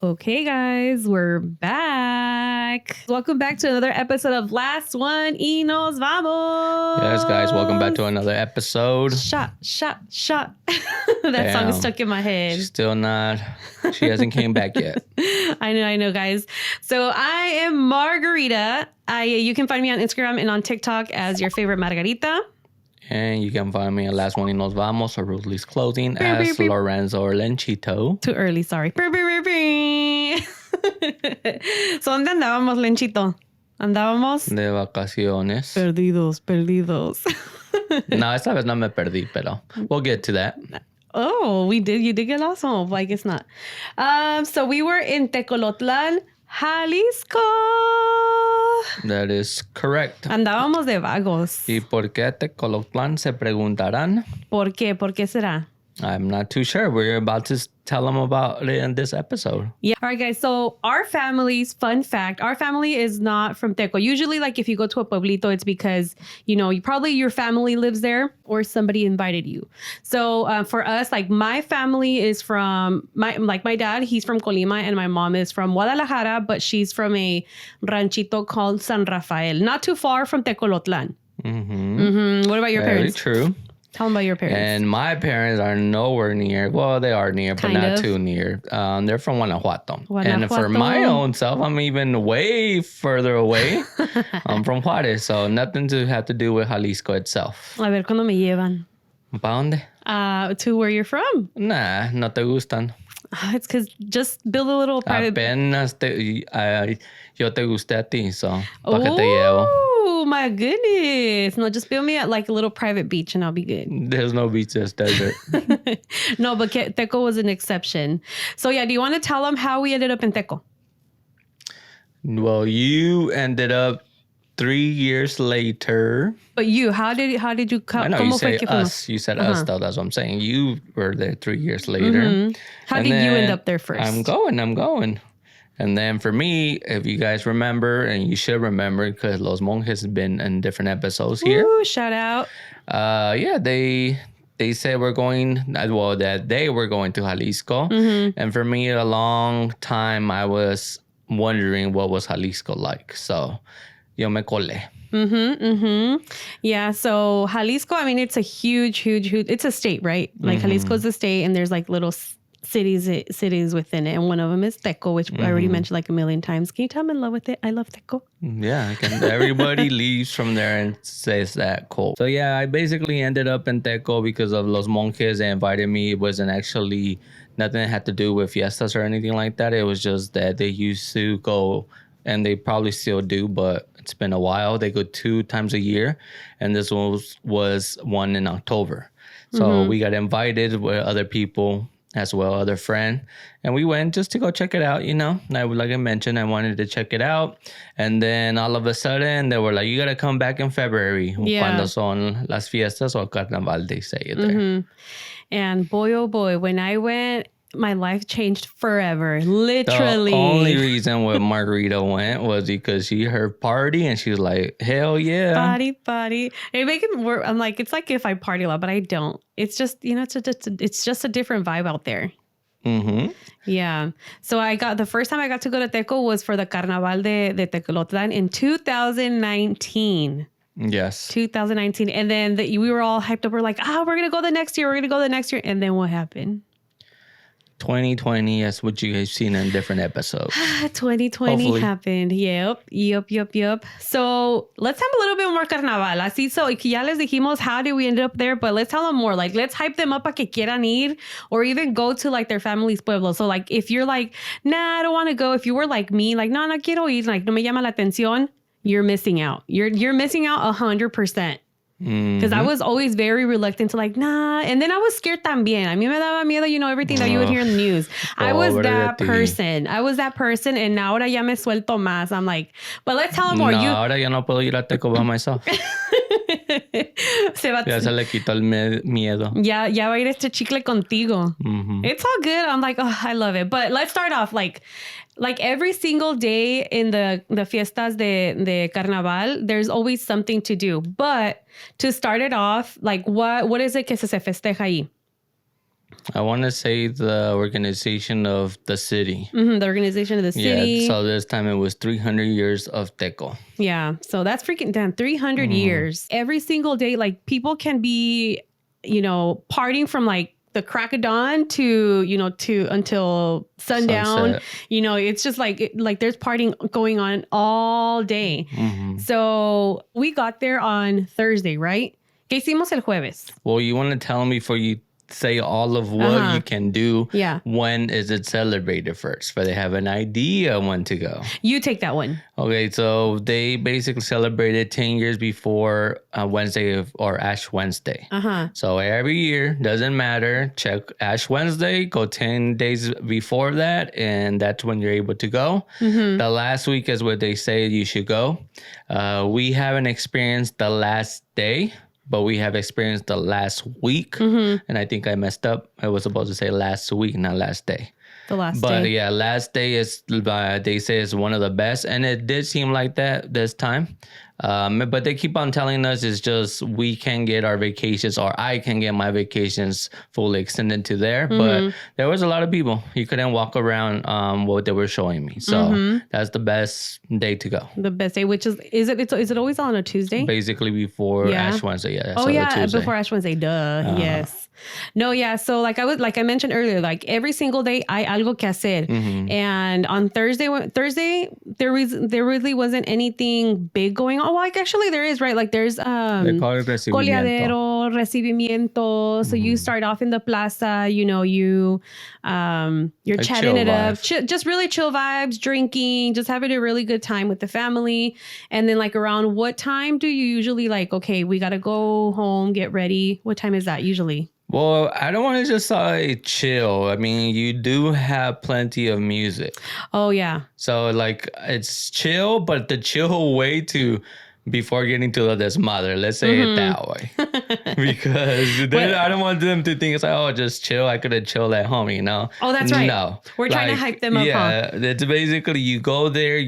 Okay, guys, we're back. Welcome back to another episode of Last One y Nos Vamos. Yes, guys, welcome back to another episode. Shot. That song is stuck in my head. She's still not, she hasn't came back yet. I know, guys. So I am Margarita. You can find me on Instagram and on TikTok as your favorite Margarita. And you can find me at Last One y Nos Vamos or Ruthless Clothing as Lorenzo or Lenchito. Too early, sorry. So, ¿dónde andábamos, Lenchito? Andábamos De vacaciones. Perdidos. No, esta vez no me perdí, pero we'll get to that. Oh, we did. You did get lost? Oh, well, I guess not. So we were in Tecolotlan, Jalisco. That is correct. Andábamos de vagos. ¿Y por qué Tecolotlan? Se preguntarán. ¿Por qué? ¿Por qué será? I'm not too sure. We're about to tell them about it in this episode. Yeah. All right, guys. So our family's fun fact, our family is not from Teco. Usually, like if you go to a pueblito, it's because, your family lives there or somebody invited you. So for us, like my family is from, my dad, he's from Colima and my mom is from Guadalajara, but she's from a ranchito called San Rafael, not too far from Tecolotlan. What about your parents? Very true. Tell them about your parents. And my parents are nowhere near. Well, they are near, but not too near. They're from Guanajuato. And for my own self, I'm even way further away. I'm from Juárez, so nothing to have to do with Jalisco itself. A ver, ¿cuándo me llevan? ¿Pa dónde? To where you're from. Nah, no te gustan. It's because just build a little private... Apenas yo te gusté a ti, so ¿pa qué te llevo? Oh my goodness. No, just build me at like a little private beach and I'll be good. There's no beach, there's desert. No, but Teco was an exception. So yeah, do you want to tell them how we ended up in Teco? Well, you ended up 3 years later. But you, how did you come? I know, you say us. You said us, though. That's what I'm saying. You were there 3 years later. How did you end up there first? I'm going. And then for me, if you guys remember, and you should remember, because Los Monjes has been in different episodes here. Ooh, shout out. Yeah, they said that they were going to Jalisco. And for me, a long time, I was wondering what was Jalisco like. So, yo me colé. Yeah, so Jalisco, I mean, it's a huge, it's a state, right? Like Jalisco is a state and there's like little cities within it. And one of them is Teco, which I already mentioned like a million times. Can you tell I'm in love with it? I love Teco. Yeah, everybody leaves from there and says that cool. So yeah, I basically ended up in Teco because of Los Monjes. They invited me. It wasn't actually nothing that had to do with Fiestas or anything like that. It was just that they used to go, and they probably still do, but it's been a while. They go 2 times a year, and this was one in October. So we got invited with other people as well, other friend, and we went just to go check it out, like I mentioned, I wanted to check it out, and then all of a sudden they were like, you gotta come back in February, cuando son las fiestas or Carnaval, they say it there. And boy, oh boy, when I went, my life changed forever, literally. The only reason why Margarita went was because she heard party and she was like, hell yeah. Party. It make it work. I'm like, it's like if I party a lot, but I don't. It's just, it's just a different vibe out there. Yeah. So the first time I got to go to Teco was for the Carnaval de Tecolotlan in 2019. Yes. 2019. And then we were all hyped up. We're like, we're going to go the next year. And then what happened? 2020, that's what you guys seen in different episodes. 2020 Hopefully. Happened. Yep. So let's have a little bit more carnaval. Así, so ya les dijimos how did we end up there, but let's tell them more. Like, let's hype them up a que quieran ir, or even go to like their family's pueblo. So like, if you're like, nah, I don't want to go. If you were like me, like, no quiero ir, like, no me llama la atención, you're missing out. You're missing out 100%. Because I was always very reluctant to like, nah. And then I was scared también. A mí me daba miedo, everything that you would hear in the news. I was that person. And now ahora ya me suelto más. I'm like, but let's tell them more. Ahora ya no puedo ir a Teco by myself. Ya se le quitó el miedo. Ya va a ir este chicle contigo. It's all good. I'm like, oh, I love it. But let's start off like every single day in the fiestas de Carnaval, there's always something to do. But to start it off, like what is it que se festeja ahí? I want to say the organization of the city. The organization of the city. Yeah, so this time it was 300 years of Teco. Yeah, so that's freaking damn 300 years. Every single day, like people can be, partying from like the crack of dawn to until sundown. Sunset. It's just like there's partying going on all day. So we got there on Thursday, right? ¿Qué hicimos el jueves? Well, you want to tell me before you say all of what you can do. Yeah. When is it celebrated first? But they have an idea when to go. You take that one. Okay, so they basically celebrated 10 years before Wednesday or Ash Wednesday. So every year, doesn't matter, check Ash Wednesday, go 10 days before that, and that's when you're able to go. The last week is what they say you should go. We haven't experienced the last day, but we have experienced the last week. And I think I messed up. I was supposed to say last week, not last day. The last But day. yeah, last day is, they say, is one of the best. And it did seem like that this time. But they keep on telling us it's just we can get our vacations, or I can get my vacations fully extended to there. But there was a lot of people. You couldn't walk around what they were showing me. So that's the best day to go. The best day, which is it always on a Tuesday? Basically before Ash Wednesday. Yeah. Oh so yeah, Tuesday. before Ash Wednesday. Duh. Yes. No, yeah. So like I mentioned earlier, like every single day hay algo que hacer. And on Thursday there really wasn't anything big going on. Well, like actually there is, right? Like there's They call it recibimiento. coleadero, recibimiento. So you start off in the plaza, you're Like chatting chill it up, vibe. just really chill vibes, drinking, just having a really good time with the family. And then like around what time do you usually like, okay, we got to go home, get ready? What time is that usually? Well, I don't want to just say chill. I mean, you do have plenty of music. Oh yeah. So like it's chill, but the chill way to before getting to the desmadre, let's say it that way. Because then I don't want them to think it's like, oh, just chill. I could have chilled at home, Oh, that's right. No. We're trying to hype them up, Yeah, it's basically you go there,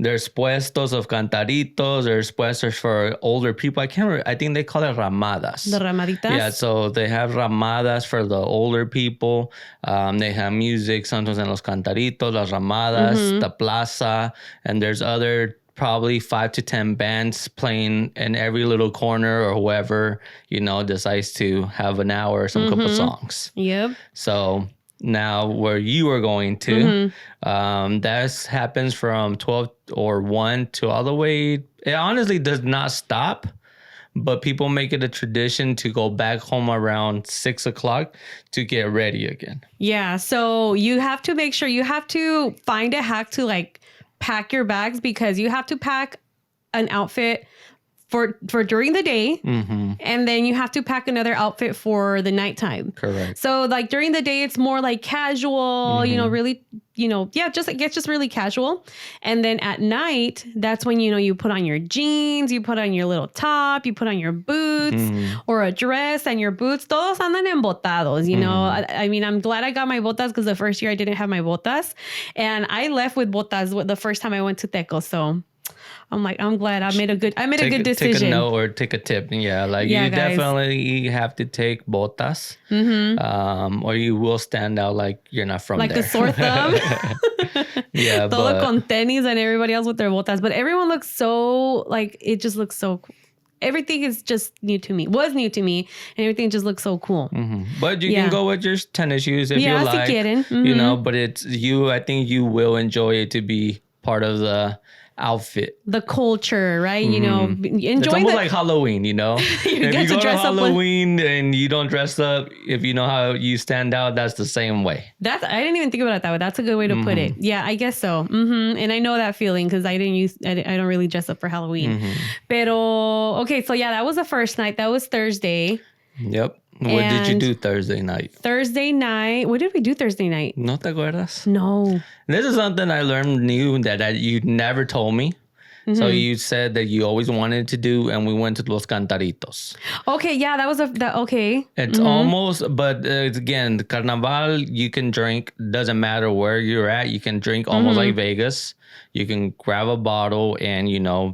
there's puestos of cantaritos, there's puestos for older people. I think they call it ramadas. The ramaditas? Yeah, so they have ramadas for the older people. They have music sometimes in los cantaritos, las ramadas, the plaza, and there's other probably 5 to 10 bands playing in every little corner, or whoever, decides to have an hour or some couple songs. Yep. So now where you are going to, that happens from 12 or 1 to all the way. It honestly does not stop. But people make it a tradition to go back home around 6 o'clock to get ready again. Yeah. So you have to make sure you have to find a hack to like pack your bags, because you have to pack an outfit for during the day, and then you have to pack another outfit for the nighttime. Correct. So like during the day, it's more like casual, really, it gets just really casual. And then at night, that's when, you put on your jeans, you put on your little top, you put on your boots or a dress, and your boots, todos andan embotados, I mean, I'm glad I got my botas, because the first year I didn't have my botas, and I left with botas the first time I went to Teco. So I'm like, I'm glad I made a good decision. Take a note or take a tip. Yeah, like you guys. definitely have to take botas, or you will stand out like you're not from like there. a sore thumb. Yeah, Todo but con tenis and everybody else with their botas. But everyone looks so, like, it just looks so cool. Everything is just was new to me, and everything just looks so cool. But you can go with your tennis shoes if you like, si quieren. But it's you. I think you will enjoy it to be part of the outfit. The culture, right? Enjoying It's almost like Halloween, If get you to go to dress up Halloween and you don't dress up, if you know how you stand out, that's the same way. I didn't even think about it that way. That's a good way to put it. Yeah, I guess so. And I know that feeling, because I don't really dress up for Halloween. Pero okay, so yeah, that was the first night. That was Thursday. Yep. What did you do Thursday night? Thursday night. What did we do Thursday night? ¿No te acuerdas? No. This is something I learned new that you never told me. So you said that you always wanted to do, and we went to Los Cantaritos. Okay, yeah, that was okay. It's almost, but again, the Carnaval, you can drink. Doesn't matter where you're at. You can drink almost like Vegas. You can grab a bottle and,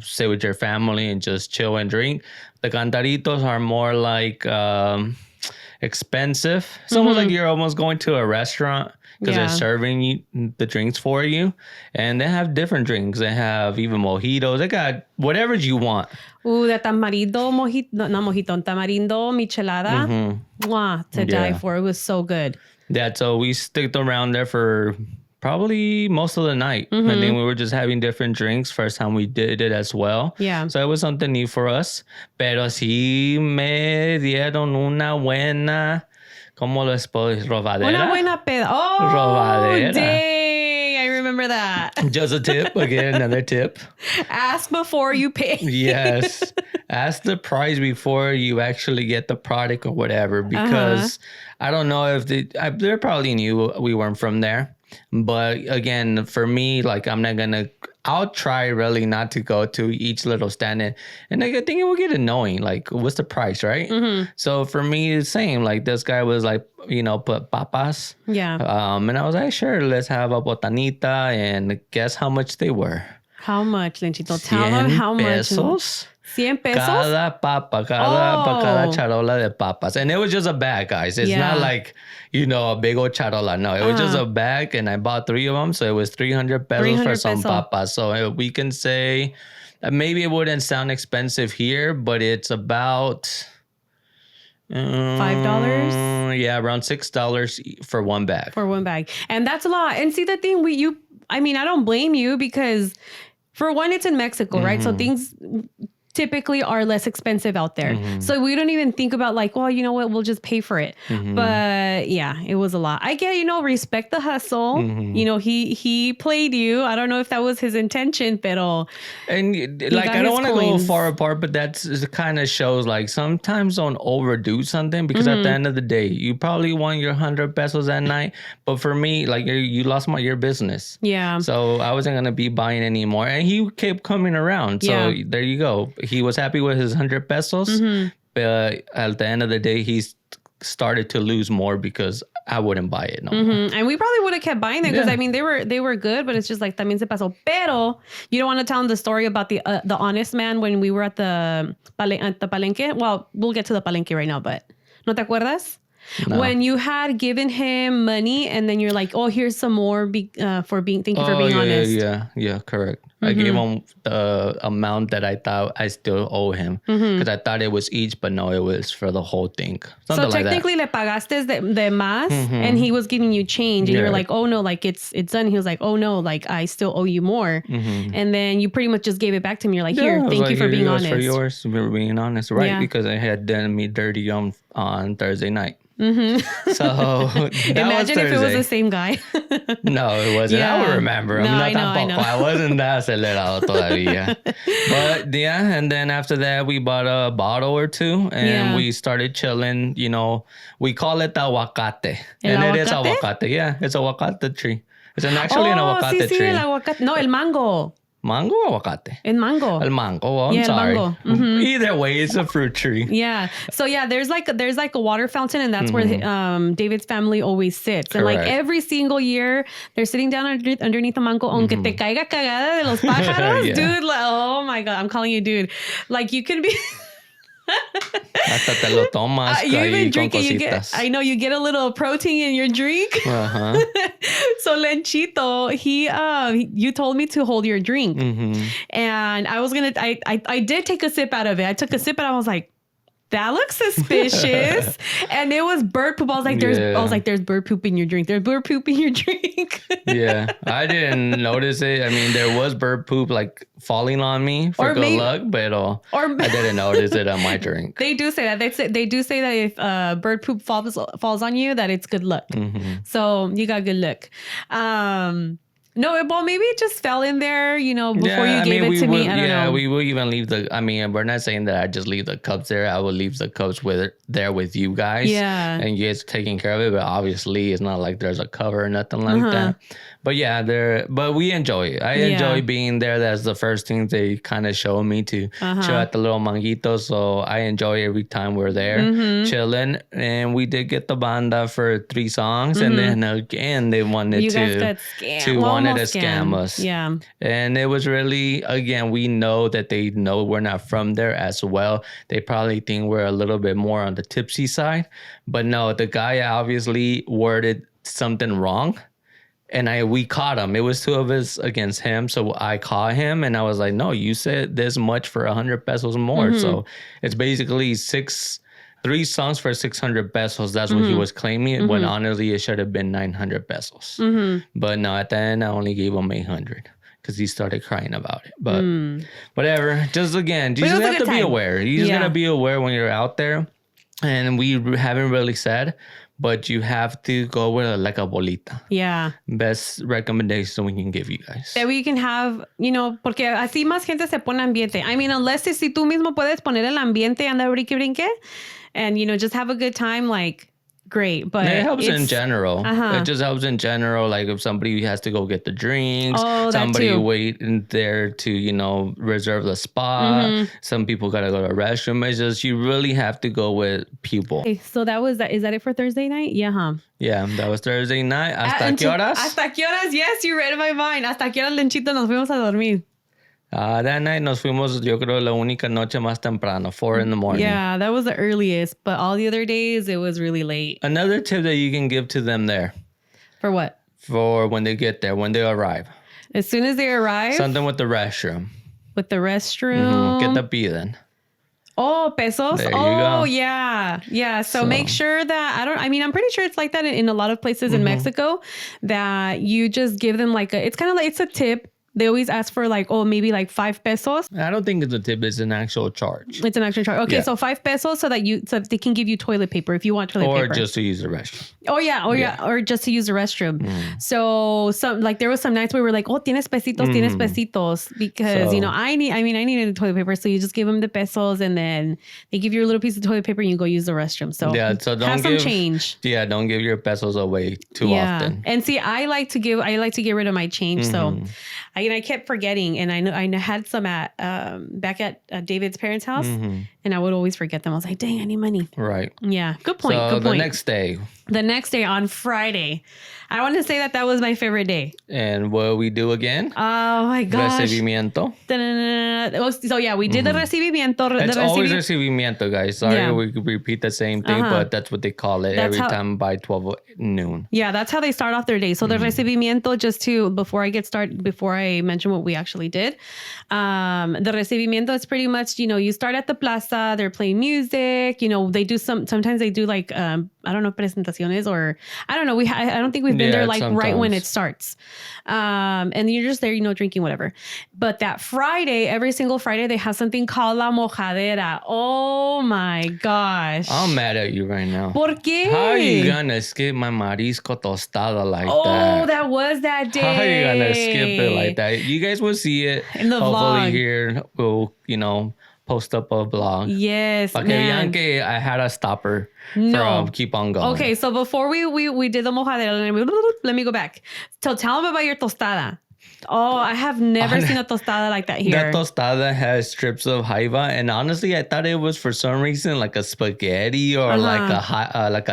sit with your family and just chill and drink. The Cantaritos are more like, expensive. It's almost like you're almost going to a restaurant because they're serving you the drinks for you. And they have different drinks. They have even mojitos. They got whatever you want. The tamarindo mojito, not mojito, tamarindo michelada. Mwah, to die for. It was so good. Yeah, so we sticked around there for probably most of the night. And then we were just having different drinks. First time we did it as well. Yeah. So it was something new for us. Pero sí me dieron una buena, ¿cómo les puedo decir? Robadera. Una buena peda. Oh, Robadera. dang. I remember that. Just a tip. Again, another tip. Ask before you pay. Yes. Ask the price before you actually get the product or whatever. Because I don't know if they probably knew we weren't from there. But again, for me, like I'll try really not to go to each little stand and I think it will get annoying. Like, what's the price, right? So for me, it's same. Like this guy was like, put papas. Yeah. And I was like, sure, let's have a botanita, and guess how much they were? How much, Lenchito? Tell them how much. Pesos? 100 pesos? Cada papa, cada charola de papas. And it was just a bag, guys. It's not like, a big old charola. No, it was just a bag, and I bought 3 of them. So it was 300 pesos for some papas. So we can say maybe it wouldn't sound expensive here, but it's about $5? Yeah, around $6 for one bag. For one bag. And that's a lot. And see, the thing, I don't blame you because, for one, it's in Mexico, right? So things typically are less expensive out there. So we don't even think about like, well, you know what, we'll just pay for it. But yeah, it was a lot. I get, respect the hustle. He played you. I don't know if that was his intention, pero... And like, I don't want to go far apart, but it kind of shows like sometimes don't overdo something because at the end of the day, you probably won your 100 pesos that night. But for me, like you lost your business. Yeah. So I wasn't going to be buying anymore. And he kept coming around. So there you go. He was happy with his 100 pesos, but at the end of the day, he started to lose more because I wouldn't buy it no more. And we probably would have kept buying them because they were good, but it's just like también se pasó. Pero you don't want to tell them the story about the honest man when we were at the palenque. Well, we'll get to the palenque right now, but ¿no te acuerdas? No. When you had given him money and then you're like, oh, here's some more thank you for being honest. Yeah, correct. I gave him the amount that I thought I still owe him because I thought it was each, but no, it was for the whole thing. Something so technically le pagaste de más and he was giving you change and you're like, oh no, like it's done. He was like, oh no, like I still owe you more. And then you pretty much just gave it back to me. You're like, here, thank you for being honest. For yours, for being honest, right? Yeah. Because I had done me dirty on Thursday night. So imagine if it was the same guy. No, it wasn't. I would remember him. No, I know. I wasn't that acelerado todavía. But yeah, and then after that we bought a bottle or two and we started chilling. We call it aguacate. And it is aguacate. Yeah, it's a aguacate tree. It's actually an aguacate tree. El aguacate. No, el mango. Mango or aguacate? El mango. El mango. Oh, I'm sorry. Mango. Either way, it's a fruit tree. Yeah. So yeah, there's like a water fountain, and that's where David's family always sits. And like every single year, they're sitting down underneath the mango. Aunque te caiga cagada de los pájaros, dude. Like, oh my god, I'm calling you dude. Like you could be. Hasta te lo tomas you even drink it. You get a little protein in your drink. So Lenchito, you told me to hold your drink, and I did take a sip out of it. I took a sip and I was like, that looks suspicious. And it was bird poop. I was like, there's bird poop in your drink. There's bird poop in your drink. Yeah. I didn't notice it. I mean, there was bird poop like falling on me for good luck, but I didn't notice it on my drink. They do say that. They do say that if bird poop falls on you, that it's good luck. So you got good luck. No, well, maybe it just fell in there, before you gave it to me. I don't know. We will even leave we're not saying that I just leave the cups there. I will leave the cups there with you guys. Yeah. And you guys taking care of it. But obviously, it's not like there's a cover or nothing like that. But yeah, but we enjoy it. I enjoy being there. That's the first thing they kind of show me to chill at the little manguito. So I enjoy every time we're there chilling. And we did get the banda for 3 songs. And then again, they wanted you guys to got scam us. Yeah. And it was really, again, we know that they know we're not from there as well. They probably think we're a little bit more on the tipsy side. But no, the guy obviously worded something wrong. And we caught him. It was 2 of us against him. So I caught him and I was like, no, you said this much for 100 pesos more. So it's basically 3 songs for 600 pesos. That's what he was claiming. When honestly, it should have been 900 pesos. But no, at the end, I only gave him 800 because he started crying about it. But whatever. Just again, you just have to be aware. You just got to be aware when you're out there. And we haven't really said, but you have to go with a bolita. Yeah. Best recommendation we can give you guys. That we can have, porque así más gente se pone ambiente. I mean, unless si tú mismo puedes poner el ambiente, anda brinque, and, just have a good time, like, great. But it helps in general. It just helps in general. Like if somebody has to go get the drinks, somebody wait in there to, reserve the spot. Some people got to go to the restroom. It's just, you really have to go with people. Okay, so is that it for Thursday night? Yeah, huh? Yeah, that was Thursday night. ¿Hasta qué horas? ¿Hasta qué horas? Yes, you read my mind. ¿Hasta qué horas, Lenchito, nos fuimos a dormir? That night nos fuimos, yo creo, la única noche más temprano, 4 in the morning. Yeah, that was the earliest. But all the other days, it was really late. Another tip that you can give to them there. For what? For when they get there, when they arrive. As soon as they arrive? Something with the restroom. With the restroom? ¿Qué te piden? Oh, pesos? There you go. Yeah. Yeah. So make sure that, I'm pretty sure it's like that in a lot of places in Mexico, that you just give them it's kind of like, it's a tip. They always ask for maybe 5 pesos. I don't think it's a tip. It's an actual charge. It's an actual charge. Okay, so 5 pesos so that they can give you toilet paper if you want toilet paper. Or just to use the restroom. Oh, yeah. Or just to use the restroom. So there was some nights where we were like, oh, tienes pesitos. Because, I needed toilet paper. So you just give them the pesos and then they give you a little piece of toilet paper and you go use the restroom. So, don't have some change. Yeah, don't give your pesos away too often. And see, I like to get rid of my change. So I kept forgetting, and I had some back at David's parents' house, and I would always forget them. I was like, dang, I need money. Right. Yeah. Good point. So good point. The next day on Friday, I want to say that was my favorite day. And what we do again? Oh my gosh. Recibimiento. So yeah, we did the recibimiento. It's always recibimiento, guys. Sorry, we repeat the same thing, but that's what they call it every time by 12 noon. Yeah, that's how they start off their day. So the recibimiento, just before I mention what we actually did, the recibimiento is pretty much, you start at the plaza, they're playing music, they do sometimes they do I don't know, presentaciones, or I don't know. I don't think we've been there right when it starts. And you're just there, drinking whatever. But that Friday, every single Friday, they have something called La Mojadera. Oh my gosh. I'm mad at you right now. ¿Por qué? How are you gonna skip my marisco tostada like that? Oh, that was that day. How are you gonna skip it like that? You guys will see it in the hopefully vlog. Here we'll, post up a vlog. Yes, man. I had a stopper from keep on going. Okay, so before we did the mojadera, let me go back. So tell them about your tostada. Oh, I have never seen a tostada like that here. That tostada has strips of jaiba, and honestly, I thought it was for some reason like a spaghetti or like a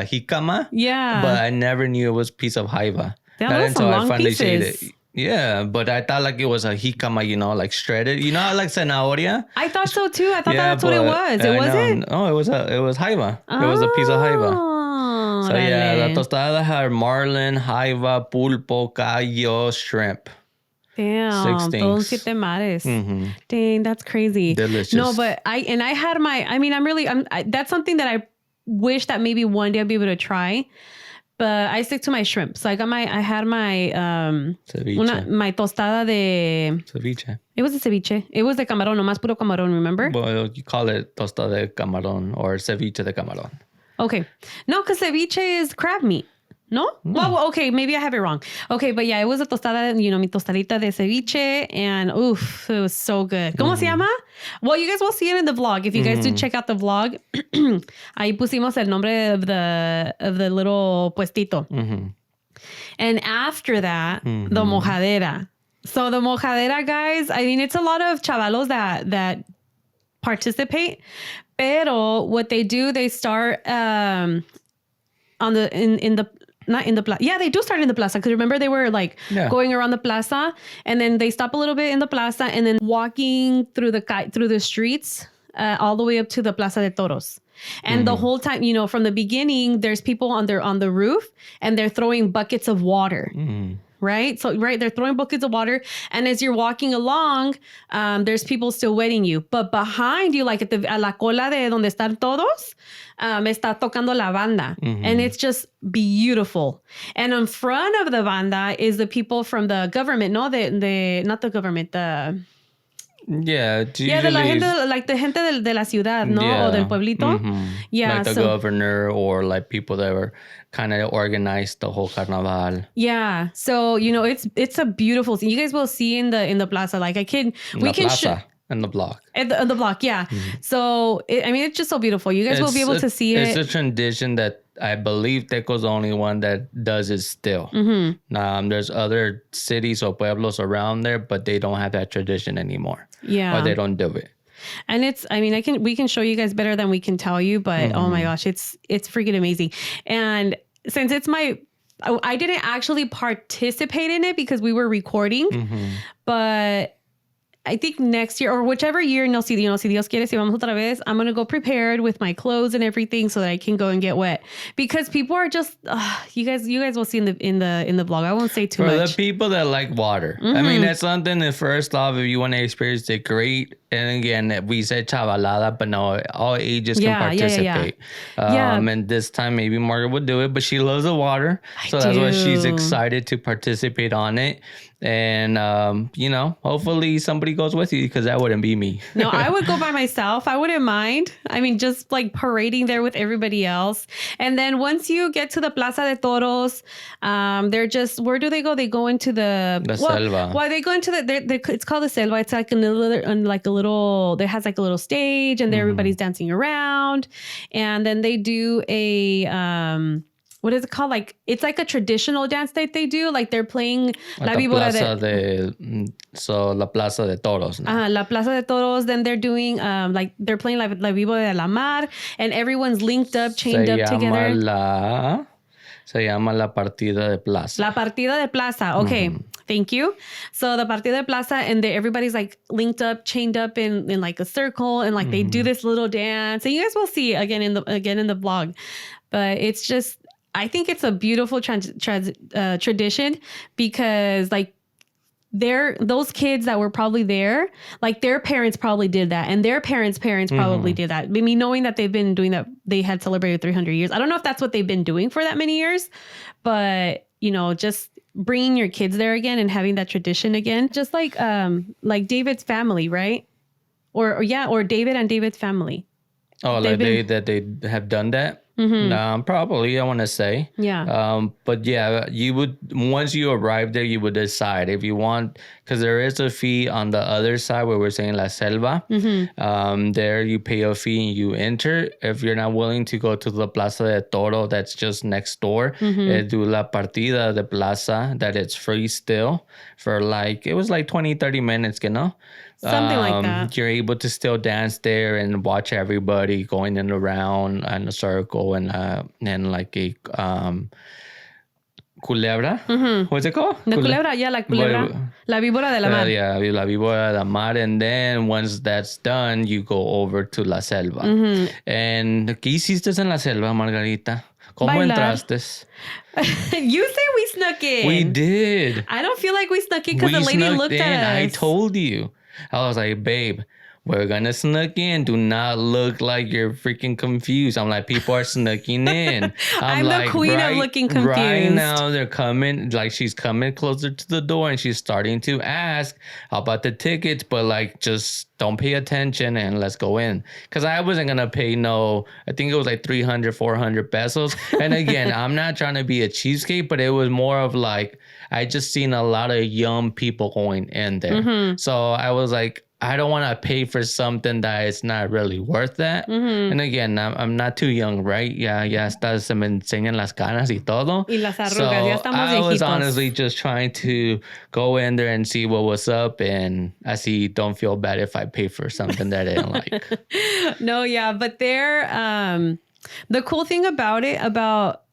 jicama. Yeah, but I never knew it was a piece of jaiba. Not until I finally ate it. Yeah, but I thought it was a jicama, like shredded. Like zanahoria? I thought so too. I thought that's what it was. It wasn't? No, it was jaiba. It was a piece of jaiba. So the tostada had marlin, jaiba, pulpo, callo, shrimp. Damn, 6 things. Those siete mares. Dang, that's crazy. Delicious. No, but I had that's something that I wish that maybe one day I'd be able to try. But I stick to my shrimp. So I had my my tostada de ceviche. It was a ceviche. It was de camarón, nomás puro camarón, remember? Well, you call it tostada de camarón or ceviche de camarón. Okay. No, because ceviche is crab meat. No? Well, okay, maybe I have it wrong. Okay, but yeah, it was a tostada, mi tostadita de ceviche, and oof, it was so good. ¿Cómo se llama? Well, you guys will see it in the vlog. If you guys do check out the vlog, ahí pusimos el nombre of the little puestito. And after that, the mojadera. So the mojadera, guys, I mean, it's a lot of chavalos that participate. Pero what they do, they start on the in the not in the plaza. Yeah, they do start in the plaza because remember they were like going around the plaza, and then they stop a little bit in the plaza, and then walking through the streets all the way up to the Plaza de Toros. And the whole time, you know, from the beginning, there's people on the roof, and they're throwing buckets of water. Right? So, they're throwing buckets of water. And as you're walking along, there's people still waiting you. But behind you, like a la cola de donde están todos, está tocando la banda. And it's just beautiful. And in front of the banda is the people from the government, no? Not the government, Yeah, de la gente, like the gente de la ciudad, no? Yeah. O del pueblito. Yeah. Like the governor or like people that were kind of organized the whole carnaval. Yeah. So, you know, it's a beautiful thing. You guys will see in the plaza. Like we can show. And the block. At the block, yeah. So, I mean, it's just so beautiful. You guys will be able to see it. It's a tradition that I believe Teco's the only one that does it still. There's other cities or pueblos around there, but they don't have that tradition anymore. Yeah. Or they don't do it. And we can show you guys better than we can tell you, but oh my gosh, it's freaking amazing. And since I didn't actually participate in it because we were recording, but I think next year or whichever year, no, si Dios quiere, si vamos otra vez, I'm going to go prepared with my clothes and everything so that I can go and get wet. Because people are just, you guys will see in the vlog. I won't say too much. For the people that like water. I mean, that's something that first off, if you want to experience it, great. And again, we said chavalada, but no, all ages can participate. And this time, maybe Margaret would do it, but she loves the water. That's why she's excited to participate on it. And, you know, hopefully somebody goes with you because that wouldn't be me. No, I would go by myself. I wouldn't mind. I mean, just like parading there with everybody else. And then once you get to the Plaza de Toros, they're just, where do they go? They go into the selva. Well, they go into it's called the selva. It's like a little, there has like a little stage and everybody's dancing around. And then they do what is it called? Like, it's like a traditional dance that they do. Like they're playing La Plaza de Toros. No? La Plaza de Toros. Then they're doing, like they're playing La Víbora de la Mar, and everyone's linked up, chained up together. Se llama La Partida de Plaza. La Partida de Plaza. Okay. Thank you. So the Partida de Plaza, and everybody's like linked up, chained up in like a circle, and like they do this little dance. And you guys will see again in the vlog. But it's just, I think it's a beautiful tradition because like those kids that were probably there, like their parents probably did that, and their parents' probably did that. I mean, knowing that they've been doing that, they had celebrated 300 years. I don't know if that's what they've been doing for that many years, but you know, just bringing your kids there again and having that tradition again, just like David's family, right? Or David and David's family. Oh, like they have done that? Probably, I want to say. Yeah. But yeah, you would, once you arrive there, you would decide if you want, because there is a fee on the other side where we're saying La Selva. There you pay a fee and you enter. If you're not willing to go to the Plaza de Toro, that's just next door, do La Partida de Plaza, that it's free still for like, it was like 20-30 minutes, you know? Something like that. You're able to still dance there and watch everybody going in around in a circle and like a culebra. What's it called? The culebra, yeah, like culebra. La víbora de la mar. Yeah, la víbora de la mar. And then once that's done, you go over to La Selva. And ¿qué hiciste en La Selva, Margarita? ¿Cómo entraste? You say we snuck in. We did. I don't feel like we snuck in because the lady looked at us. I told you. I was like, babe, we're gonna sneak in. Do not look like you're freaking confused. I'm like, people are sneaking in. I'm like, the queen of looking confused. Right now, they're coming. Like, she's coming closer to the door and she's starting to ask about the tickets, but like, just don't pay attention and let's go in. Because I wasn't gonna pay I think it was like 300, 400 pesos. And again, I'm not trying to be a cheapskate, but it was more of like, I just seen a lot of young people going in there. So I was like, I don't want to pay for something that is not really worth that. And again, I'm not too young, right? Ya hasta se me enseñan las canas y todo. Y las arrugas, So ya estamos I was viejitos. honestly just trying to go in there and see what was up. And I see, don't feel bad if I pay for something that I didn't like. No, yeah. But the cool thing about it,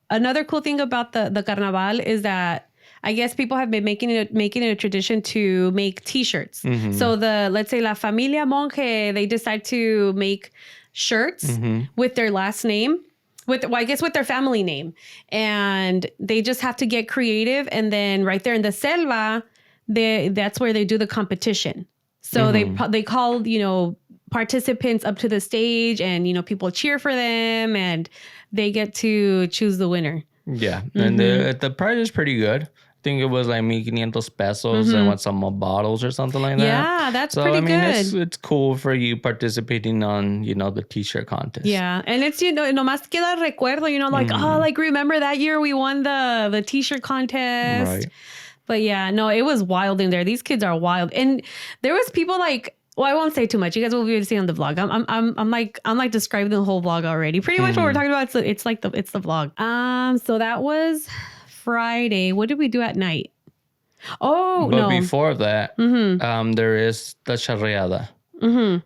another cool thing about the Carnaval is that I guess people have been making it a tradition to make T-shirts. So let's say La Familia Monje, they decide to make shirts with their last name, with their family name, and they just have to get creative. And then right there in the selva, that's where they do the competition. So they call participants up to the stage, and people cheer for them, and they get to choose the winner. Yeah, and the price is pretty good. I think it was like 1,500 pesos and with some bottles or something like that. Yeah, that's so, pretty good. It's cool for you participating on, the t-shirt contest. Yeah, and it's, nomás queda recuerdo, like remember that year we won the t-shirt contest. Right. But yeah, no, it was wild in there. These kids are wild. And there was people like, well, I won't say too much. You guys will be able to see on the vlog. I'm like describing the whole vlog already. Pretty much what we're talking about. It's the vlog. So that was Friday. What did we do at night? Oh, but no. before that, there is the charreada.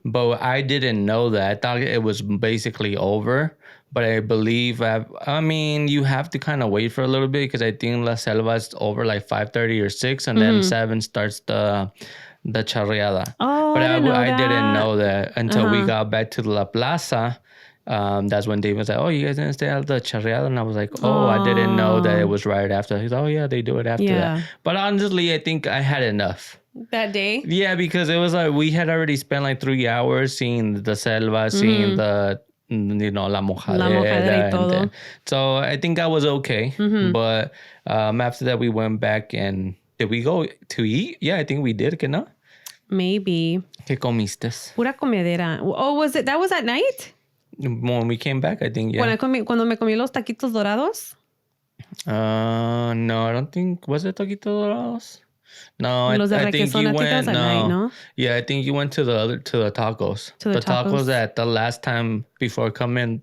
But I didn't know that. I thought it was basically over. But I believe, you have to kind of wait for a little bit because I think La Selva is over like 5:30 or 6, and then 7 starts the charreada. Oh, but I didn't know that until we got back to La Plaza. That's when Dave was like, "Oh, you guys didn't stay at the charreada," and I was like, "Oh, I didn't know that it was right after." He's, "Oh yeah, they do it after that." But honestly, I think I had enough that day. Yeah, because it was like we had already spent like 3 hours seeing the selva, seeing the la mojadera, y todo. So I think I was okay. But after that, we went back and did we go to eat? Yeah, I think we did. ¿Que no? Maybe. ¿Qué comiste? Pura comedera. Oh, that was at night? When we came back, I think, yeah. Cuando me comí los taquitos dorados? No, I don't think. Was it taquitos dorados? No, I think you went. At night, no? Yeah, I think you went to the tacos. To the tacos that the last time before coming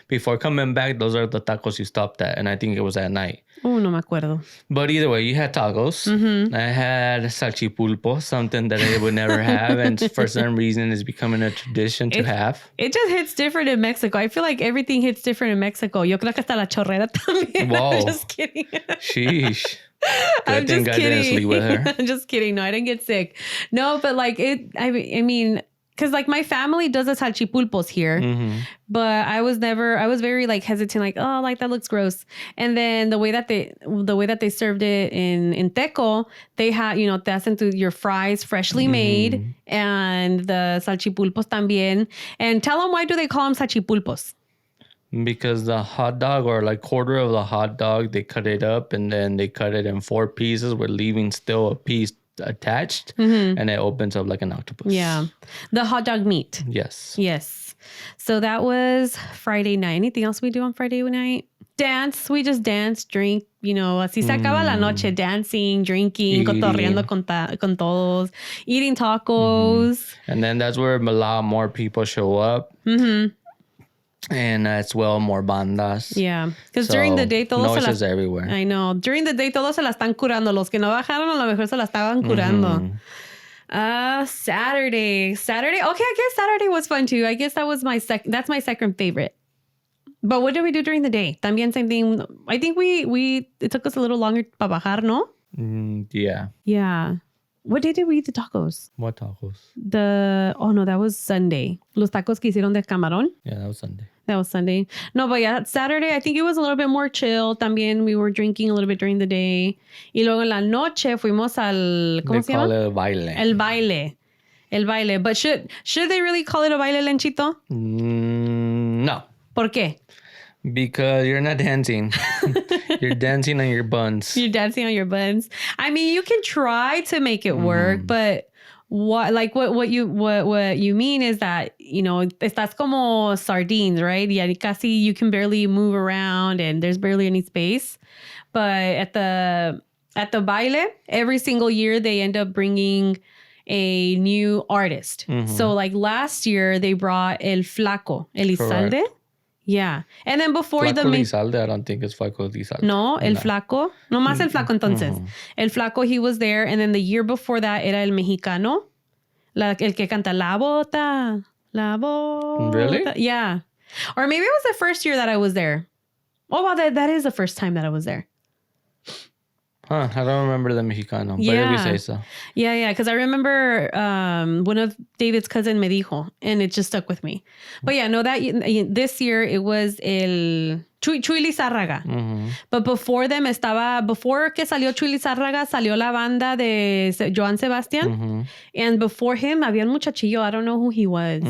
back, those are the tacos you stopped at, and I think it was at night. Oh, no me acuerdo. But either way, you had tacos. I had salchipulpo, something that I would never have, and for some reason it's becoming a tradition to have. It just hits different in Mexico. I feel like everything hits different in Mexico. Yo creo que hasta la chorrera también. Whoa. I'm just kidding. Sheesh. I'm just kidding. I didn't sleep with her. I'm just kidding. No, I didn't get sick. No, but like I mean, because like my family does the salchipulpos here, but I was very like hesitant, like, oh, like that looks gross. And then the way that they served it in Teco, they had, te hacen your fries freshly made, and the salchipulpos también. And tell them, why do they call them salchipulpos? Because the hot dog, or like quarter of the hot dog, they cut it up and then they cut it in 4 pieces with leaving still a piece attached, and it opens up like an octopus. Yeah. The hot dog meat. Yes. So that was Friday night. Anything else we do on Friday night? Dance. We just dance, drink, así se acaba la noche, dancing, drinking, cotorreando con todos, eating tacos. And then that's where a lot more people show up. And as well, more bandas. Yeah, because during the day todos noises everywhere. I know. During the day todos se la están curando. Los que no bajaron a lo mejor se la estaban curando. Saturday. Okay, I guess Saturday was fun too. I guess that was that's my second favorite. But what did we do during the day? También same thing. I think it took us a little longer para bajar, ¿no? Yeah. Yeah. What day did we eat the tacos? What tacos? That was Sunday. Los tacos que hicieron de camarón. Yeah, that was Sunday. No, but yeah, Saturday, I think it was a little bit more chill. También we were drinking a little bit during the day. Y luego en la noche fuimos al... ¿Cómo se llama? El baile. El baile. But should they really call it a baile, Lenchito? No. ¿Por qué? Because you're not dancing. You're dancing on your buns. You're dancing on your buns. I mean, you can try to make it work, but what you mean is that, estás como sardines, right? Y casi you can barely move around and there's barely any space. But at the baile, every single year they end up bringing a new artist. So like last year they brought El Flaco, Elizalde. Correct. Yeah. And then before Flaco the Elizalde, I don't think it's Flaco Elizalde. No, El Flaco. No más El Flaco entonces. El Flaco, he was there. And then the year before that era El Mexicano. El que canta La Bota. La Bota. Really? Yeah. Or maybe it was the first year that I was there. Oh, well, that is the first time that I was there. Huh, I don't remember the Mexicano, but Yeah. if you say so. Yeah, because I remember one of David's cousin me dijo, and it just stuck with me. But yeah, no, that this year it was el Chuy Lizárraga. But before them before que salió Chuy Lizárraga, salió la banda de Joan Sebastián. And before him, había un muchachillo. I don't know who he was.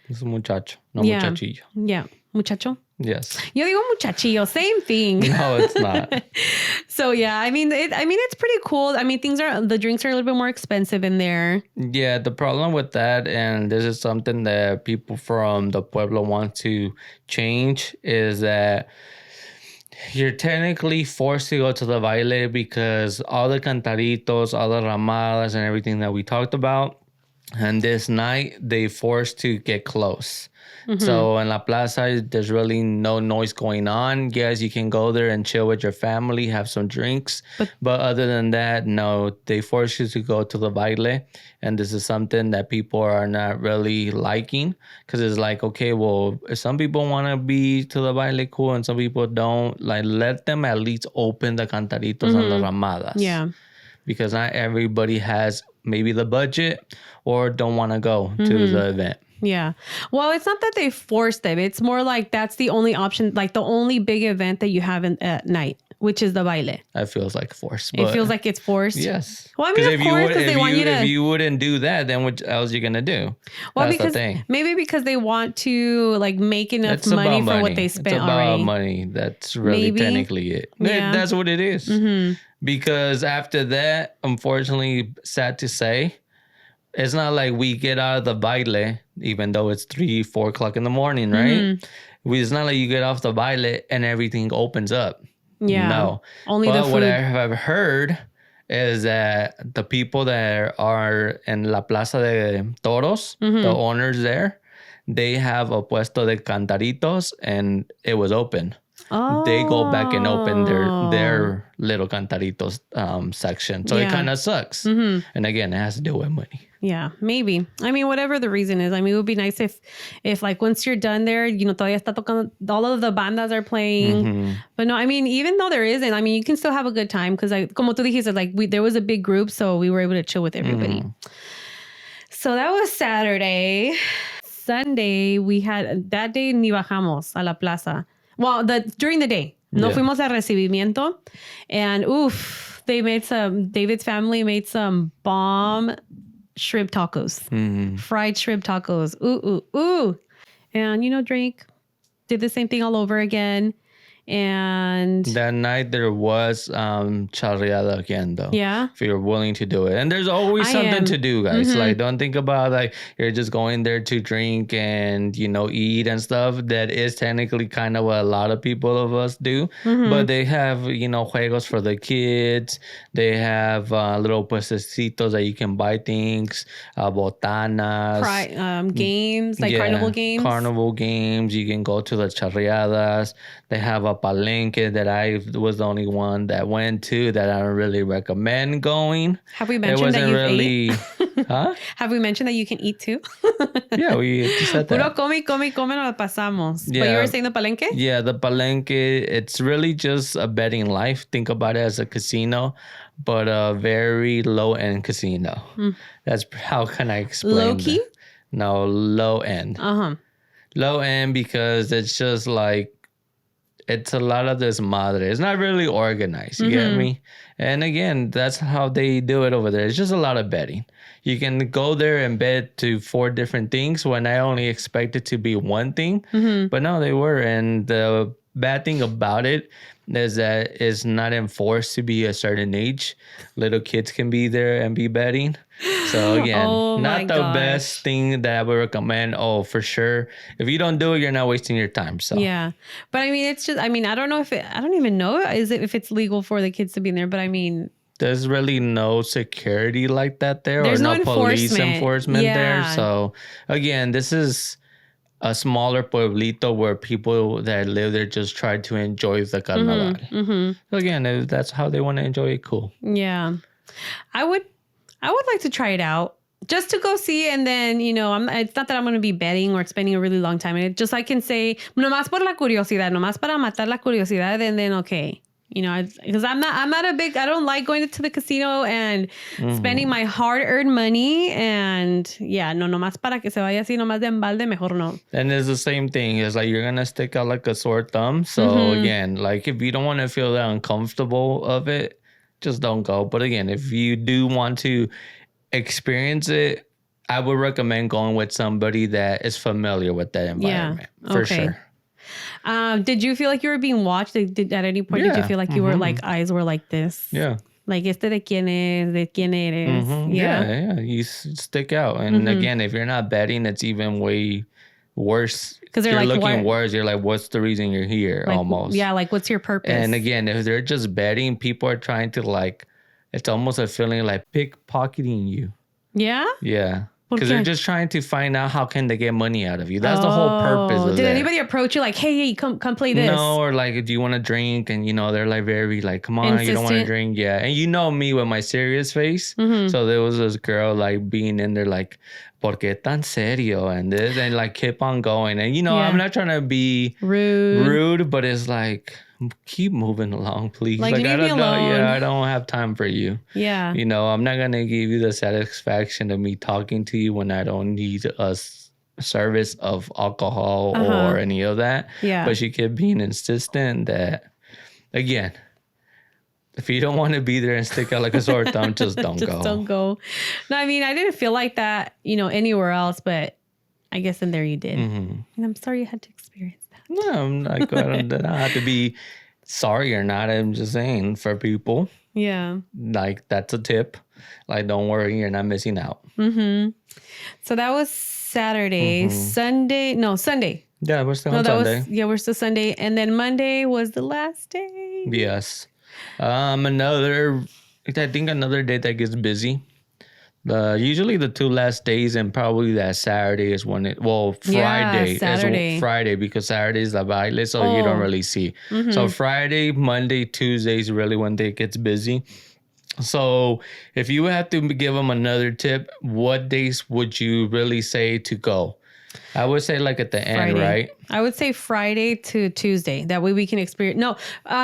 Es un muchacho, no Yeah. muchachillo. Yeah, muchacho. Yes. Yo digo muchachillo, same thing. No, it's not. So yeah, I mean, it's pretty cool. I mean, the drinks are a little bit more expensive in there. Yeah, the problem with that, and this is something that people from the Pueblo want to change, is that you're technically forced to go to the baile because all the cantaritos, all the ramadas, and everything that we talked about, and this night they forced to get close. So in La Plaza, there's really no noise going on. Yes, you can go there and chill with your family, have some drinks. But other than that, no, they force you to go to the baile. And this is something that people are not really liking. Because it's like, okay, well, if some people want to be to the baile, cool. And some people don't. Like, let them at least open the cantaritos and the ramadas. Yeah. Because not everybody has maybe the budget or don't want to go to the event. Yeah. Well, it's not that they forced them. It's more like that's the only option, like the only big event that you have at night, which is the baile. That feels like force. It feels like it's forced. Yes. Well, I mean, of course, because they want you to. If you wouldn't do that, then what else are you gonna do? Well, That's because the thing. maybe because they want to like make enough It's money about for what they spent it's about already. money. That's really Maybe. technically it. Yeah. That's what it is. Because after that, unfortunately, sad to say, it's not like we get out of the baile, even though it's 3-4 o'clock in the morning, right? It's not like you get off the baile and everything opens up. Yeah. No. Only but the food. what I have heard is that the people that are in La Plaza de Toros, the owners there, they have a puesto de cantaritos and it was open. They go back and open their little cantaritos section. So it kind of sucks. And again, it has to do with money. Yeah, maybe. I mean, whatever the reason is. I mean, it would be nice if like once you're done there, you know, todavía está tocando, all of the bandas are playing. But no, I mean, even though there isn't, I mean, you can still have a good time because como tú dijiste, like there was a big group, so we were able to chill with everybody. So that was Saturday. Sunday, we had, that day ni bajamos a la plaza. Well, during the day. No fuimos a recibimiento. And David's family made some bomb shrimp tacos. Fried shrimp tacos. Ooh. And, you know, Drake did the same thing all over again. And that night there was charreada again, though. Yeah. If you're willing to do it. And there's always something to do, guys. Like, don't think about like you're just going there to drink and, you know, eat and stuff. That is technically kind of what a lot of people of us do. But they have, you know, juegos for the kids. They have little puestecitos that you can buy things, botanas. Games, like carnival games. Carnival games. You can go to the charreadas. They have a palenque that I was the only one that went to that I don't really recommend going. Have we mentioned that you ate? Huh? Have we mentioned that you can eat too? Yeah, we just said that. Puro come, nos pasamos. Yeah. But you were saying the palenque? Yeah, the palenque, it's really just a betting life. Think about it as a casino, but a very low-end casino. That's how can I explain Low key? that? No, low end. Low end because it's just like, it's a lot of this madre. It's not really organized. You get me? And again, that's how they do it over there. It's just a lot of betting. You can go there and bet to 4 different things when I only expect it to be one thing. But no, they were. And the bad thing about it is that it's not enforced to be a certain age. Little kids can be there and be betting. So again, not the best thing that I would recommend. Oh, for sure. If you don't do it, you're not wasting your time. So yeah. But I mean, it's just, I mean, I don't know if I don't even know if it's legal for the kids to be in there. But I mean, there's really no security like that there. There's or no police enforcement there. Yeah. So again, this is a smaller pueblito where people that live there just try to enjoy the carnaval. So again, if that's how they want to enjoy it, cool. Yeah. I would like to try it out just to go see. And then, it's not that I'm going to be betting or spending a really long time in it. Just I can say, nomás por la curiosidad, nomás para matar la curiosidad. And then, okay. Because I'm not a big, I don't like going to the casino and spending my hard-earned money. And yeah, no, nomás para que se vaya así, nomás de embalde, mejor no. And it's the same thing. It's like you're going to stick out like a sore thumb. So again, like if you don't want to feel that uncomfortable of it, just don't go. But again, if you do want to experience it, I would recommend going with somebody that is familiar with that environment. Yeah. For sure. Did you feel like you were being watched? At any point, did you feel like you were like, eyes were like this? Yeah. Like, de quién es, de quién eres. Yeah. You stick out. And again, if you're not betting, it's even way worse. Because you're like, looking worse. You're like, what's the reason you're here? Like, almost. Yeah. Like, what's your purpose? And again, if they're just betting, people are trying to like, it's almost a feeling like pickpocketing you. Yeah? Yeah. Because they're just trying to find out how can they get money out of you. That's the whole purpose of Did anybody approach you like, hey, come play this? No, or like, do you want to drink? And, they're like very like, come on, you don't want to drink? Yeah. And you know me with my serious face. So there was this girl like being in there like, ¿por qué tan serio? And this, and like keep on going. And, I'm not trying to be rude, but it's like, keep moving along, please. Like leave me alone. Yeah, I don't have time for you. Yeah. I'm not going to give you the satisfaction of me talking to you when I don't need a service of alcohol or any of that. Yeah. But she kept being insistent that, again, if you don't want to be there and stick out like a sore thumb, just don't go. Just don't go. No, I mean, I didn't feel like that, anywhere else, but I guess in there you did. And I'm sorry you had to experience that. No, I'm like, I don't have to be sorry or not. I'm just saying for people. Yeah. Like, that's a tip. Like, don't worry, you're not missing out. So that was Saturday. Sunday. Yeah, we're still on Sunday. We're still Sunday. And then Monday was the last day. Yes. I think another day that gets busy. Usually the 2 last days and probably that Saturday is when Friday. Saturday. Friday, because Saturday is the baile, so you don't really see. So Friday, Monday, Tuesday is really when it gets busy. So if you had to give them another tip, what days would you really say to go? I would say like at the end, right? I would say Friday to Tuesday. That way we can experience. No,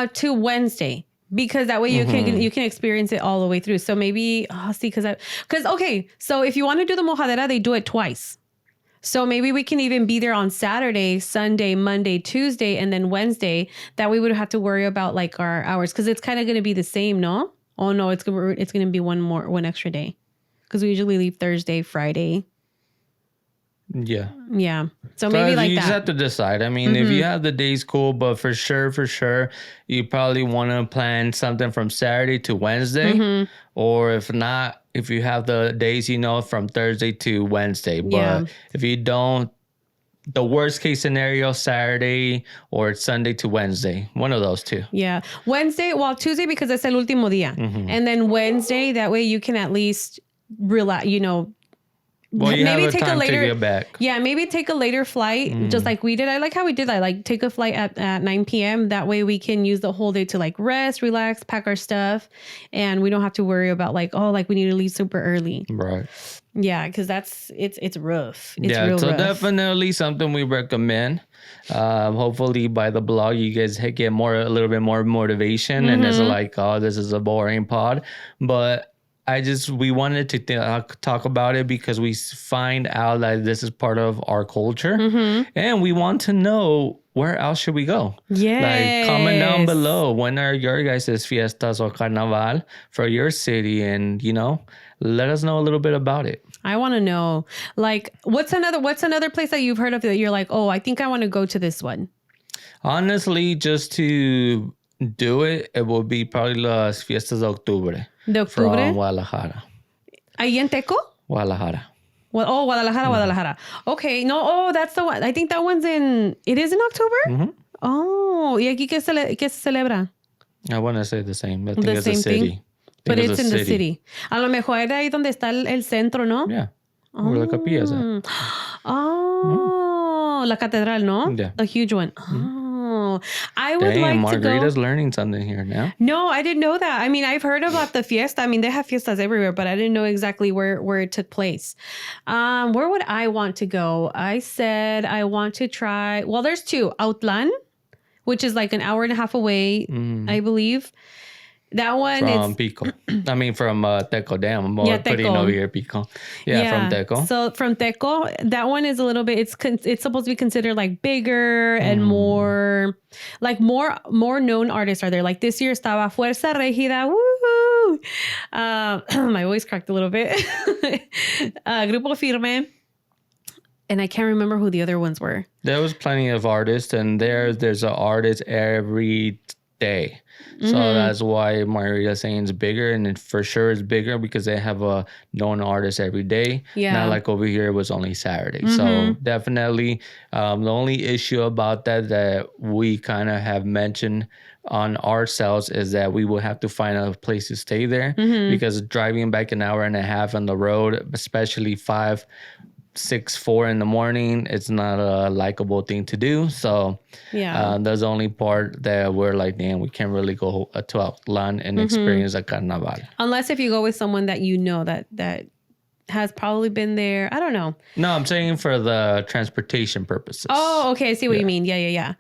to Wednesday. Because that way you can experience it all the way through. So maybe, okay. So if you want to do the mojadera, they do it twice. So maybe we can even be there on Saturday, Sunday, Monday, Tuesday, and then Wednesday. That way we would have to worry about like our hours. Because it's kind of going to be the same, no? Oh no, it's going to be one extra day. Because we usually leave Thursday, Friday. Yeah. Yeah. So maybe like you that. just have to decide. I mean, if you have the days, cool. But for sure, you probably want to plan something from Saturday to Wednesday. Or if not, if you have the days, from Thursday to Wednesday. But if you don't, the worst case scenario, Saturday or Sunday to Wednesday. One of those two. Yeah. Tuesday because it's el último día. And then Wednesday, that way you can at least relax, Well, you maybe have take time a later, to get back. Yeah, maybe take a later flight, just like we did. I like how we did that. Like take a flight at 9 p.m. That way we can use the whole day to like rest, relax, pack our stuff. And we don't have to worry about like, we need to leave super early. Right. Yeah, because it's rough. It's real rough. Definitely something we recommend. Hopefully by the blog, you guys get a little bit more motivation. And it's like, this is a boring pod. But we wanted to talk about it because we find out that this is part of our culture and we want to know where else should we go. Like comment down below, when are your guys' fiestas or carnaval for your city, and let us know a little bit about it. I want to know, like, what's another place that you've heard of that you're like, I think I want to go to this one. Honestly, just to do it will be probably las fiestas de octubre. ¿De octubre? From Guadalajara. ¿Ahí en Teco? Guadalajara. Guadalajara. Okay. No, that's the one. I think that one's it is in October? Oh, ¿y aquí qué se celebra? I want to say the same. I think the it's same a city. Thing? But Because it's in the city. A lo mejor era ahí donde está el centro, ¿no? Yeah. Where the capilla is at. Oh, la catedral, no? Yeah. The huge one. Oh, I would Damn, like Margarita's to go. learning something here now. No, I didn't know that. I mean, I've heard about the fiesta. I mean, they have fiestas everywhere, but I didn't know exactly where it took place. Where would I want to go? I said I want to try. Well, there's two. Outlan, which is like an hour and a half away, I believe. That one From is Pico. I mean, from Teco. Damn, I'm Yeah, putting Teco. over here, Pico. Yeah, from Teco. So from Teco, that one is a little bit. It's supposed to be considered like bigger and more, like more known artists are there. Like this year, estaba Fuerza Regida. Woohoo! My voice cracked a little bit. Grupo Firme. And I can't remember who the other ones were. There was plenty of artists, and there's an artist every day. So that's why Margarita's saying it's bigger, and for sure it's bigger because they have a known artist every day. Yeah. Not like over here, it was only Saturday. So definitely the only issue about that we kind of have mentioned on ourselves is that we will have to find a place to stay there because driving back an hour and a half on the road, especially 5, 6, 4 in the morning, it's not a likable thing to do. So that's the only part that we're like, damn, we can't really go to Outlan and experience a carnaval. Unless if you go with someone that you know that has probably been there. I don't know. No, I'm saying for the transportation purposes. Oh, okay. I see what you mean. Yeah.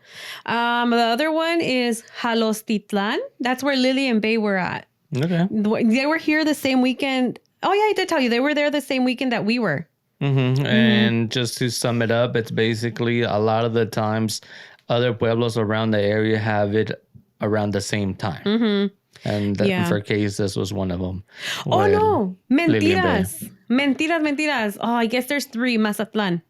The other one is Jalostitlan. That's where Lily and Bay were at. Okay. They were here the same weekend. Oh, yeah, I did tell you. They were there the same weekend that we were. And just to sum it up, it's basically a lot of the times other pueblos around the area have it around the same time. And for case, this was one of them. Oh, no. Mentiras. Oh, I guess there's 3. Mazatlan.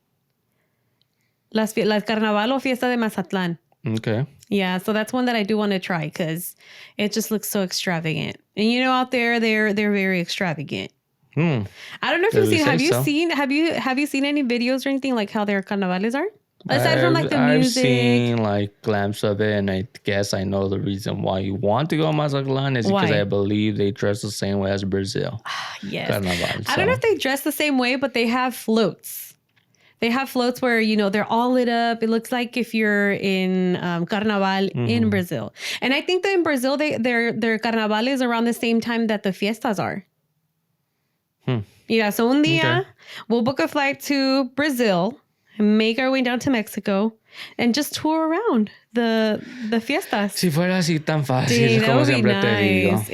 La Carnaval o Fiesta de Mazatlan. Okay. Yeah, so that's one that I do want to try because it just looks so extravagant. And you know, out there, they're very extravagant. I don't know if you've seen. Have you seen any videos or anything like how their carnavales are? Aside from like the music. I've seen like glimpses of it, and I guess I know the reason why you want to go to Mazatlan is because I believe they dress the same way as Brazil. Yes. Carnaval, I don't know if they dress the same way, but they have floats. They have floats where, you know, they're all lit up. It looks like if you're in Carnaval in Brazil. And I think that in Brazil, their Carnaval is around the same time that the fiestas are. Yeah, so un día, we'll book a flight to Brazil, make our way down to Mexico, and just tour around the fiestas. Si fuera así tan fácil, como siempre te digo.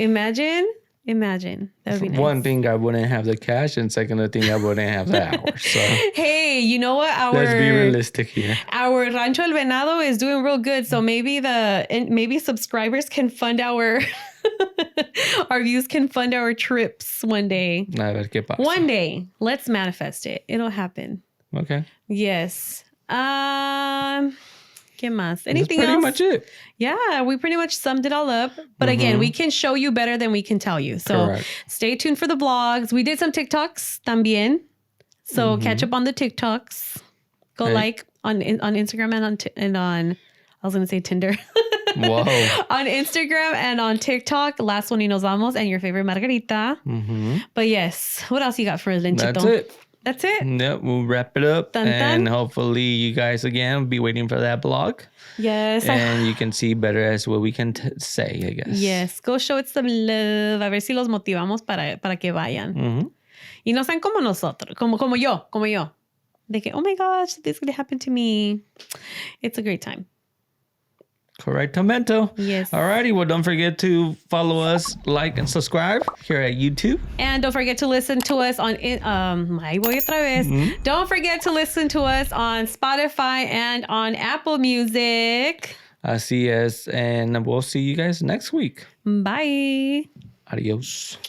Imagine. That would be nice. One thing, I wouldn't have the cash, and second thing, I wouldn't have the hours. So hey, you know what? Let's be realistic here. Our Rancho El Venado is doing real good, so maybe subscribers can fund our our views can fund our trips one day. A ver qué pasa. One day, let's manifest it. It'll happen. Okay. Yes. ¿Qué más? Anything That's else? pretty much it. Yeah, we pretty much summed it all up. But again, we can show you better than we can tell you. So stay tuned for the vlogs. We did some TikToks también. So catch up on the TikToks. Go like on Instagram and on I was going to say Tinder. Whoa. On Instagram and on TikTok. Last one y nos vamos and your favorite Margarita. But yes, what else you got for Lenchito? That's it. Yep, we'll wrap it up. And hopefully you guys, again, be waiting for that blog. Yes. And you can see better as what we can say, I guess. Yes. Go show it some love. A ver si los motivamos para que vayan. Y no sean como nosotros. Como yo. De que, oh my gosh, this could happen to me. It's a great time. Correctamento. Yes. Alrighty. Well, don't forget to follow us, like, and subscribe here at YouTube. And don't forget to listen to us on Don't forget to listen to us on Spotify and on Apple Music. Así es. And we'll see you guys next week. Bye. Adios.